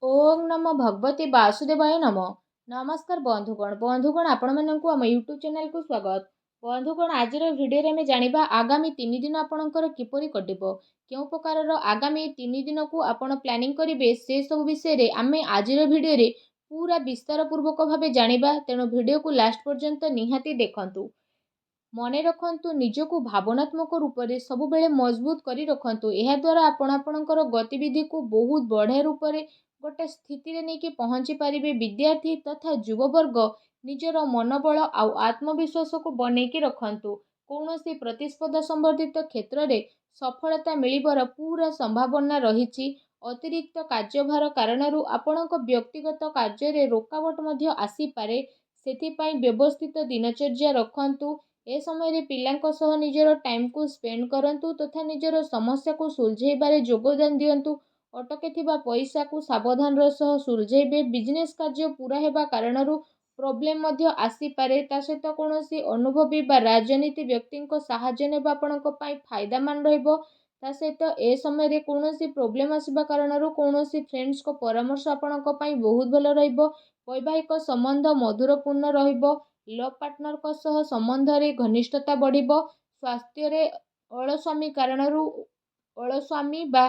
ओम नमो भगवते वासुदेवाय नमः। नमस्कार बंधुगण आपण मानक आम यूट्यूब चैनल को स्वागत। बंधुगण आज भिडियो में जानिबा आगामी 3 दिन आपणकर किपरि कटिबो, केउ प्रकार आगामी 3 दिन को आपण प्लानिंग करिवे से सब विषय रे आमे आज भिडियो रे पूरा विस्तार पूर्वक भाबे जानिबा। तेणु भिडियो को लास्ट पर्यंत निहाती देखंतु। मने रखंतु निजको भावनात्मक रूप से सबुबेले मजबूत करी रखंतु। एहा द्वारा आपण आपणकर गतिविधि को बहुत बढ़िया रूप से गोटे स्थिति रे नहीं पहुंची पारिबे। विद्यार्थी तथा युववर्ग निजर मनोबल आउ आत्मविश्वास को बनैकी रखंतु। कौनसी प्रतिस्पर्धा संबंधित क्षेत्र में सफलता मिलिबार पूरा संभावना रही। अतिरिक्त कार्यभार कारणरू आपणक व्यक्तिगत कार्य रे रोकावट मध्य आसी पारे। सेथिपाई व्यवस्थित दिनचर्या रखंतु। ए समय रे पिलांको सह निजर टाइम को स्पेंड करंतु तथा निजर समस्या को सुलझेबारे योगदान दियंतु। अटके थिबा पैसा को सावधान सह सुलझेबे। बिजनेस कार्य पूरा हेबा कारणरू प्रोब्लेम मध्य आसी पारे। ता सहित कोनोसी अनुभवी बा राजनीति व्यक्ति को सहाय्य नेबा आपणक पई फायदामान रहइबो। ता सहित ए समय रे कोनोसी प्रोब्लेम आसीबा कारणरू कोनोसी फ्रेंड्स को परामर्श आपणक पई बहुत भलो रहइबो। वैवाहिक संबंध मधुरपूर्ण रहइबो। लव पार्टनर को सह संबंध रे घनिष्ठता बढ़िबो। स्वास्थ्य रे अलस्वामी कारणरू अलस्वामी बा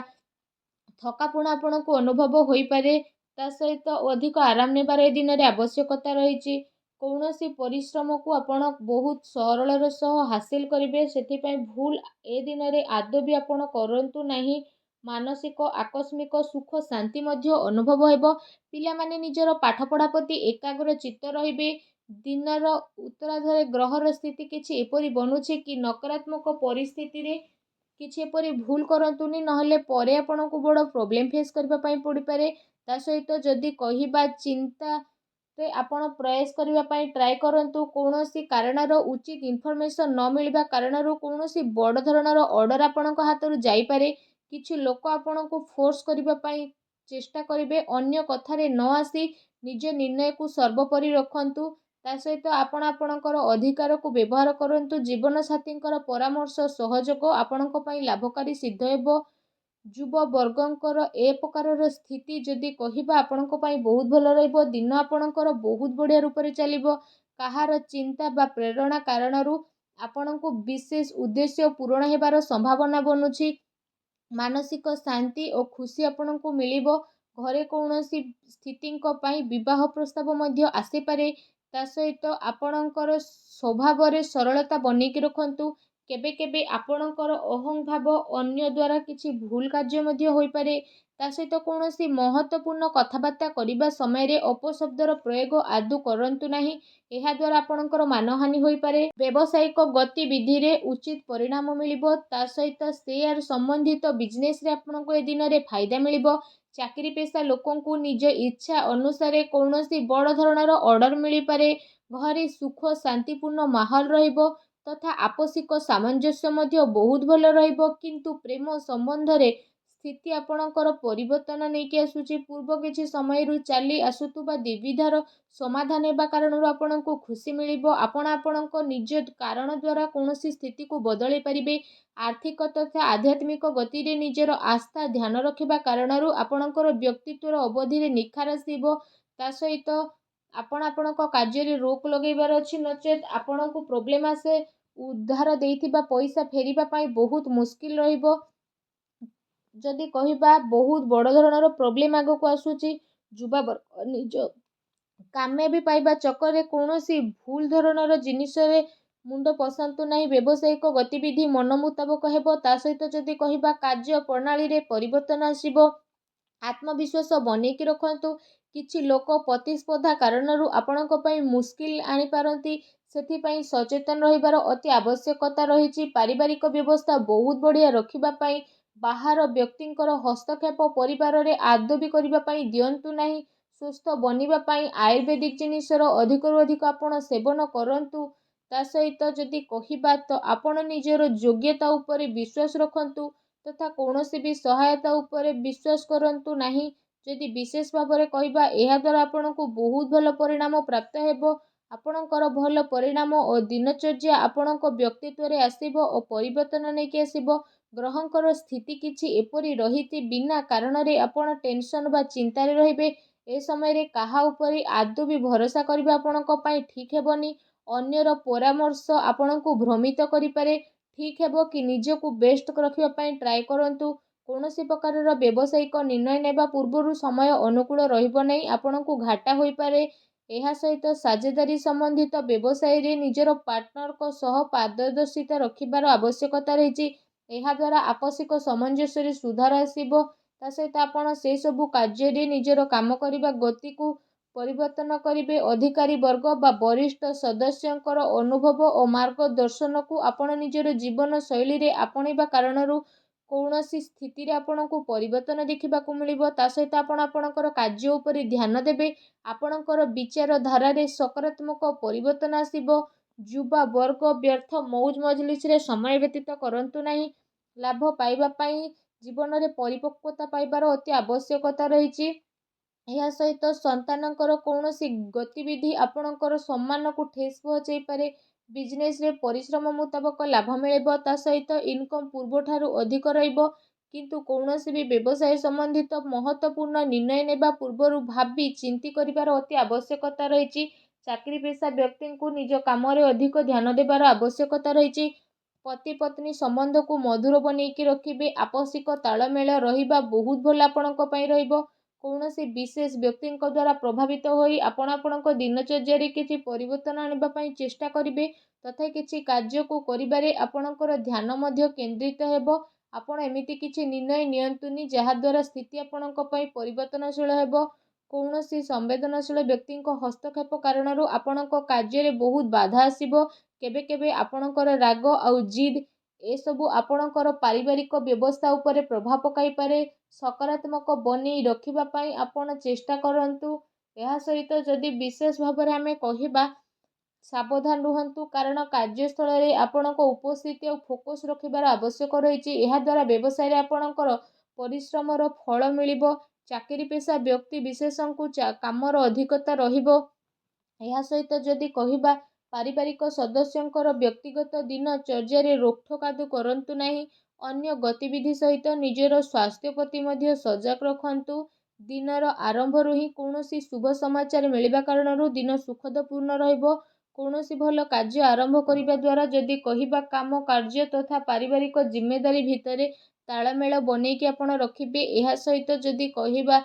थकापुणा आपण को अनुभव होई पारे। ता सहित अधिक आराम नेबार ए दिन रे आवश्यकता रही। कौनसी परिश्रम को आपण बहुत सरल सह हासिल करेंगे। से भूल ए दिन रे आदौ भी आपण करंतु नहीं। मानसिक आकस्मिक सुख शांति मध्य अनुभव हेबो। पिला माने निजर पाठपढ़ा प्रति एकाग्र चित्त रहिबे। दिनर उत्तरार्धरे ग्रहर स्थिति किछि एपरि बनुछि कि नकारात्मक परिस्थिति रे किछि एपरि भूल करंतुनी, नहले परे आपनको बड़ प्रोब्लेम फेस करबा पई पड़ी पारे। ता सहित जदि कहिबा चिंता ते आपण प्रयास करबा पई ट्राई करंतु। कोनोसी कारणर उचित इन्फॉर्मेशन न मिलबा कारणरू कोनोसी बड़ धरणर ऑर्डर आपणक हातरू जाई पारे। किछि लोक आपणको फोर्स करबा पई चेष्टा करिवे। अन्य कथारे न आसी निज निर्णय को सर्वोपरि रखंतु। ता सहित आपण आपणकर अधिकार को व्यवहार करंतु। जीवन साथींकर परामर्श सहयोग आपणक पई लाभकारी सिद्ध हेबो। युव वर्गंकर ए प्रकार स्थिति जदि कहिबा आपणक पई बहुत भलो रहइबो। दिन आपणकर बहुत बढ़िया रूप से चलिबो। कहार चिंता बा प्रेरणा कारणरू आपणको विशेष उद्देश्य पूरण हेबार संभावना बनुछि। मानसिक शांति और खुशी आपणको मिलिबो। घरे कौनसी स्थिति विवाह प्रस्ताव मध्य आसी पारे। ता सहित आपणकर स्वभाव रे सरलता बनैकी रखंतु। केबे केबे आपणकर अहं भाव अन्य द्वारा किछि भूल कार्य मध्य होई पारे। ता सहित कौनसी महत्वपूर्ण कथबार्ता करिबा समय रे अपशब्दर प्रयोग आदौ करंतु नाही। एहा द्वारा आपणकर मानहानि होई पारे। व्यावसायिक गतिविधि रे उचित परिणाम मिलिबो। ता सहित शेयर संबंधित बिजनेस रे आपणको ए दिन रे फायदा मिलिबो। चाकरी पेशा लोकों को निज इच्छा अनुसार कौनसी बड़ धरणर ऑर्डर मिली पारे। घरे सुख शांतिपूर्ण माहौल रहिबो तथा आपसिक सामंजस्य मध्य बहुत भलो रहिबो। किंतु प्रेम संबंध रे स्थिति आपणकर परिवर्तन नहीं आसुची। पूर्व किछि समय रु चली आसुतुबा द्विविधार समाधान हेबा कारणरू आपणको खुशी मिलिबो। आपण आपणको निज कारण द्वारा कौनसी स्थिति को बदलै परिबे। आर्थिक तथा आध्यात्मिक गति रे निजर आस्था ध्यान रखिबा कारणरू आपणकर व्यक्तित्वर अवधि रे निखार आसीबो। ता सहित आपण आपणको कार्य रे रोक लगैबार अछि, नचेत आपणको प्रोब्लेम आसे उद्धार देइथिबा पैसा फेरिबा पई बहुत मुश्किल रहिबो। जदि कहिबा बहुत बड़ धरणर प्रोब्लेम आगो को आसुची। युवा वर्ग निज कामयाबी पाइबा चक्कर रे कौनसी भूल धरणर जिनिस रे मुंड पसंतु नहीं। व्यावसायिक गतिविधि मन मुताबक हेबो। ता सहित जदि कहिबा कार्य प्रणाली रे परिवर्तन आसीबो। आत्मविश्वास बनैकी रखंतु। किछि लोक प्रतिस्पर्धा कारणरू आपणक पई मुश्किल आनी पारंती। सेथिपई सचेतन रहिबार अति आवश्यकता रहिछि। पारिवारिक व्यवस्था बहुत बढ़िया रखिबा पई बाहर व्यक्तिंकर हस्तक्षेप परिवार रे आदौ भी करिबा पई दियंतु नाही। सुस्थ बनिबा पई आयुर्वेदिक जिनिसर अधिकरू अधिक आपण सेवन करंतु। ता सहित जदि कहिबा तो आपण निजर योग्यता उपरे विश्वास रखंतु तथा कौनसी भी सहायता उपरे विश्वास करंतु नाही। जदि विशेष भाव में कहिबा एहा द्वारा आपणको बहुत भल परिणाम प्राप्त हेबो। आपणकर भल परिणाम और दिनचर्या आपणको व्यक्तित्व रे आसीबो और परिवर्तन नेकी आसीबो। ଗ୍ରହଙ୍କର ସ୍ଥିତି କିଛି ଏପରି ରହିଛି ବିନା କାରଣରେ ଆପଣ ଟେନସନ୍ ବା ଚିନ୍ତାରେ ରହିବେ। ଏ ସମୟରେ କାହା ଉପରେ ଆଦୌ ବି ଭରସା କରିବା ଆପଣଙ୍କ ପାଇଁ ଠିକ୍ ହେବନି। ଅନ୍ୟର ପରାମର୍ଶ ଆପଣଙ୍କୁ ଭ୍ରମିତ କରିପାରେ। ଠିକ୍ ହେବ କି ନିଜକୁ ବେଷ୍ଟ ରଖିବା ପାଇଁ ଟ୍ରାଏ କରନ୍ତୁ। କୌଣସି ପ୍ରକାରର ବ୍ୟବସାୟିକ ନିର୍ଣ୍ଣୟ ନେବା ପୂର୍ବରୁ ସମୟ ଅନୁକୂଳ ରହିବ ନାହିଁ, ଆପଣଙ୍କୁ ଘାଟା ହୋଇପାରେ। ଏହା ସହିତ ସାଝେଦାରୀ ସମ୍ବନ୍ଧିତ ବ୍ୟବସାୟରେ ନିଜର ପାର୍ଟନରଙ୍କ ସହ ପାରଦର୍ଶିତା ରଖିବାର ଆବଶ୍ୟକତା ରହିଛି। ଏହାଦ୍ୱାରା ଆପୋଷିକ ସାମଞ୍ଜସ୍ୟରେ ସୁଧାର ଆସିବ। ତା ସହିତ ଆପଣ ସେସବୁ କାର୍ଯ୍ୟରେ ନିଜର କାମ କରିବା ଗତିକୁ ପରିବର୍ତ୍ତନ କରିବେ। ଅଧିକାରୀ ବର୍ଗ ବା ବରିଷ୍ଠ ସଦସ୍ୟଙ୍କର ଅନୁଭବ ଓ ମାର୍ଗଦର୍ଶନକୁ ଆପଣ ନିଜର ଜୀବନ ଶୈଳୀରେ ଆପଣେଇବା କାରଣରୁ କୌଣସି ସ୍ଥିତିରେ ଆପଣଙ୍କୁ ପରିବର୍ତ୍ତନ ଦେଖିବାକୁ ମିଳିବ। ତା ସହିତ ଆପଣ ଆପଣଙ୍କର କାର୍ଯ୍ୟ ଉପରେ ଧ୍ୟାନ ଦେବେ। ଆପଣଙ୍କର ବିଚାରଧାରାରେ ସକାରାତ୍ମକ ପରିବର୍ତ୍ତନ ଆସିବ। ଯୁବା ବର୍ଗ ବ୍ୟର୍ଥ ମଉଜ ମଜଲିସରେ ସମୟ ବ୍ୟତୀତ କରନ୍ତୁ ନାହିଁ। ଲାଭ ପାଇବା ପାଇଁ ଜୀବନରେ ପରିପକ୍ୱତା ପାଇବାର ଅତି ଆବଶ୍ୟକତା ରହିଛି। ଏହା ସହିତ ସନ୍ତାନଙ୍କର କୌଣସି ଗତିବିଧି ଆପଣଙ୍କର ସମ୍ମାନକୁ ଠେସ୍ ପହଞ୍ଚାଇପାରେ। ବିଜନେସରେ ପରିଶ୍ରମ ମୁତାବକ ଲାଭ ମିଳିବ। ତା ସହିତ ଇନକମ୍ ପୂର୍ବଠାରୁ ଅଧିକ ରହିବ। କିନ୍ତୁ କୌଣସି ବି ବ୍ୟବସାୟ ସମ୍ବନ୍ଧିତ ମହତ୍ତ୍ୱପୂର୍ଣ୍ଣ ନିର୍ଣ୍ଣୟ ନେବା ପୂର୍ବରୁ ଭାବି ଚିନ୍ତି କରିବାର ଅତି ଆବଶ୍ୟକତା ରହିଛି। ଚାକିରି ପେଶା ବ୍ୟକ୍ତିଙ୍କୁ ନିଜ କାମରେ ଅଧିକ ଧ୍ୟାନ ଦେବାର ଆବଶ୍ୟକତା ରହିଛି। ପତି ପତ୍ନୀ ସମ୍ବନ୍ଧକୁ ମଧୁର ବନେଇକି ରଖିବେ। ଆପୋଷିକ ତାଳମେଳ ରହିବା ବହୁତ ଭଲ ଆପଣଙ୍କ ପାଇଁ ରହିବ। କୌଣସି ବିଶେଷ ବ୍ୟକ୍ତିଙ୍କ ଦ୍ୱାରା ପ୍ରଭାବିତ ହୋଇ ଆପଣ ଆପଣଙ୍କ ଦିନଚର୍ଯ୍ୟାରେ କିଛି ପରିବର୍ତ୍ତନ ଆଣିବା ପାଇଁ ଚେଷ୍ଟା କରିବେ। ତଥାପି କିଛି କାର୍ଯ୍ୟକୁ କରିବାରେ ଆପଣଙ୍କର ଧ୍ୟାନ ମଧ୍ୟ କେନ୍ଦ୍ରିତ ହେବ। ଆପଣ ଏମିତି କିଛି ନିର୍ଣ୍ଣୟ ନିଅନ୍ତୁନି ଯାହାଦ୍ୱାରା ସ୍ଥିତି ଆପଣଙ୍କ ପାଇଁ ପରିବର୍ତ୍ତନଶୀଳ ହେବ। କୌଣସି ସମ୍ବେଦନଶୀଳ ବ୍ୟକ୍ତିଙ୍କ ହସ୍ତକ୍ଷେପ କାରଣରୁ ଆପଣଙ୍କ କାର୍ଯ୍ୟରେ ବହୁତ ବାଧା ଆସିବ। କେବେ କେବେ ଆପଣଙ୍କର ରାଗ ଆଉ ଜିଦ୍ ଏସବୁ ଆପଣଙ୍କର ପାରିବାରିକ ବ୍ୟବସ୍ଥା ଉପରେ ପ୍ରଭାବ ପକାଇପାରେ। ସକାରାତ୍ମକ ବନେଇ ରଖିବା ପାଇଁ ଆପଣ ଚେଷ୍ଟା କରନ୍ତୁ। ଏହା ସହିତ ଯଦି ବିଶେଷ ଭାବରେ ଆମେ କହିବା, ସାବଧାନ ରୁହନ୍ତୁ, କାରଣ କାର୍ଯ୍ୟସ୍ଥଳରେ ଆପଣଙ୍କ ଉପସ୍ଥିତି ଆଉ ଫୋକସ୍ ରଖିବାର ଆବଶ୍ୟକ ରହିଛି। ଏହାଦ୍ୱାରା ବ୍ୟବସାୟରେ ଆପଣଙ୍କର ପରିଶ୍ରମର ଫଳ ମିଳିବ। ଚାକିରି ପେଶା ବ୍ୟକ୍ତି ବିଶେଷଙ୍କୁ କାମର ଅଧିକତା ରହିବ। ଏହା ସହିତ ଯଦି କହିବା, ପାରିବାରିକ ସଦସ୍ୟଙ୍କର ବ୍ୟକ୍ତିଗତ ଦିନଚର୍ଯ୍ୟାରେ ରୋକଠୋକ କରନ୍ତୁ ନାହିଁ। ଅନ୍ୟ ଗତିବିଧି ସହିତ ନିଜର ସ୍ୱାସ୍ଥ୍ୟ ପ୍ରତି ମଧ୍ୟ ସଜାଗ ରଖନ୍ତୁ। ଦିନର ଆରମ୍ଭରୁ ହିଁ କୌଣସି ଶୁଭ ସମାଚାର ମିଳିବା କାରଣରୁ ଦିନ ସୁଖଦପୂର୍ଣ୍ଣ ରହିବ। କୌଣସି ଭଲ କାର୍ଯ୍ୟ ଆରମ୍ଭ କରିବା ଦ୍ୱାରା ଯଦି କହିବା, କାମ କାର୍ଯ୍ୟ ତଥା ପାରିବାରିକ ଜିମ୍ମେଦାରୀ ଭିତରେ ତାଳମେଳ ବନେଇକି ଆପଣ ରଖିବେ। ଏହା ସହିତ ଯଦି କହିବା,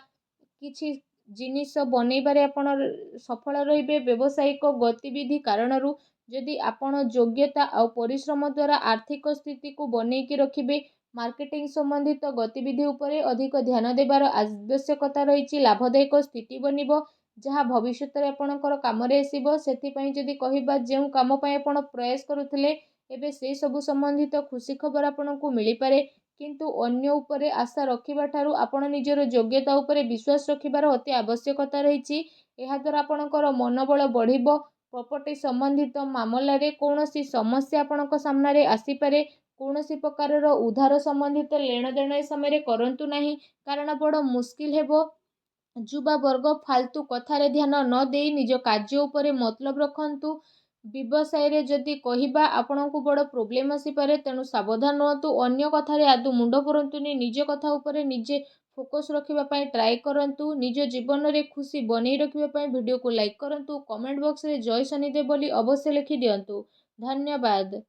କିଛି ଜିନିଷ ବନେଇବାରେ ଆପଣ ସଫଳ ରହିବେ। ବ୍ୟବସାୟିକ ଗତିବିଧି କାରଣରୁ ଯଦି ଆପଣ ଯୋଗ୍ୟତା ଆଉ ପରିଶ୍ରମ ଦ୍ୱାରା ଆର୍ଥିକ ସ୍ଥିତିକୁ ବନେଇକି ରଖିବେ। ମାର୍କେଟିଂ ସମ୍ବନ୍ଧିତ ଗତିବିଧି ଉପରେ ଅଧିକ ଧ୍ୟାନ ଦେବାର ଆବଶ୍ୟକତା ରହିଛି। ଲାଭଦାୟକ ସ୍ଥିତି ବନିବ, ଯାହା ଭବିଷ୍ୟତରେ ଆପଣଙ୍କର କାମରେ ଆସିବ। ସେଥିପାଇଁ ଯଦି କହିବା, ଯେଉଁ କାମ ପାଇଁ ଆପଣ ପ୍ରୟାସ କରୁଥିଲେ ଏବେ ସେହି ସବୁ ସମ୍ବନ୍ଧିତ ଖୁସି ଖବର ଆପଣଙ୍କୁ ମିଳିପାରେ। କିନ୍ତୁ ଅନ୍ୟ ଉପରେ ଆଶା ରଖିବା ଠାରୁ ଆପଣ ନିଜର ଯୋଗ୍ୟତା ଉପରେ ବିଶ୍ୱାସ ରଖିବାର ଅତି ଆବଶ୍ୟକତା ରହିଛି। ଏହାଦ୍ୱାରା ଆପଣଙ୍କର ମନୋବଳ ବଢ଼ିବ। ପ୍ରପର୍ଟି ସମ୍ବନ୍ଧିତ ମାମଲାରେ କୌଣସି ସମସ୍ୟା ଆପଣଙ୍କ ସାମ୍ନାରେ ଆସିପାରେ। କୌଣସି ପ୍ରକାରର ଉଧାର ସମ୍ବନ୍ଧିତ ନେଣଦେଣ ଏ ସମୟରେ କରନ୍ତୁ ନାହିଁ, କାରଣ ବଡ଼ ମୁସ୍କିଲ ହେବ। ଯୁବା ବର୍ଗ ଫାଲତୁ କଥାରେ ଧ୍ୟାନ ନ ଦେଇ ନିଜ କାର୍ଯ୍ୟ ଉପରେ ମତଲବ ରଖନ୍ତୁ। ବ୍ୟବସାୟରେ ଯଦି କହିବା, ଆପଣଙ୍କୁ ବଡ଼ ପ୍ରୋବ୍ଲେମ୍ ଆସିପାରେ, ତେଣୁ ସାବଧାନ ରୁହନ୍ତୁ। ଅନ୍ୟ କଥାରେ ଆଦୌ ମୁଣ୍ଡ ପୁରାନ୍ତୁନି। ନିଜ କଥା ଉପରେ ନିଜେ ଫୋକସ୍ ରଖିବା ପାଇଁ ଟ୍ରାଏ କରନ୍ତୁ। ନିଜ ଜୀବନରେ ଖୁସି ବନେଇ ରଖିବା ପାଇଁ ଭିଡ଼ିଓକୁ ଲାଇକ୍ କରନ୍ତୁ। କମେଣ୍ଟ ବକ୍ସରେ ଜୟ ଶନିଦେବ ବୋଲି ଅବଶ୍ୟ ଲେଖି ଦିଅନ୍ତୁ। ଧନ୍ୟବାଦ।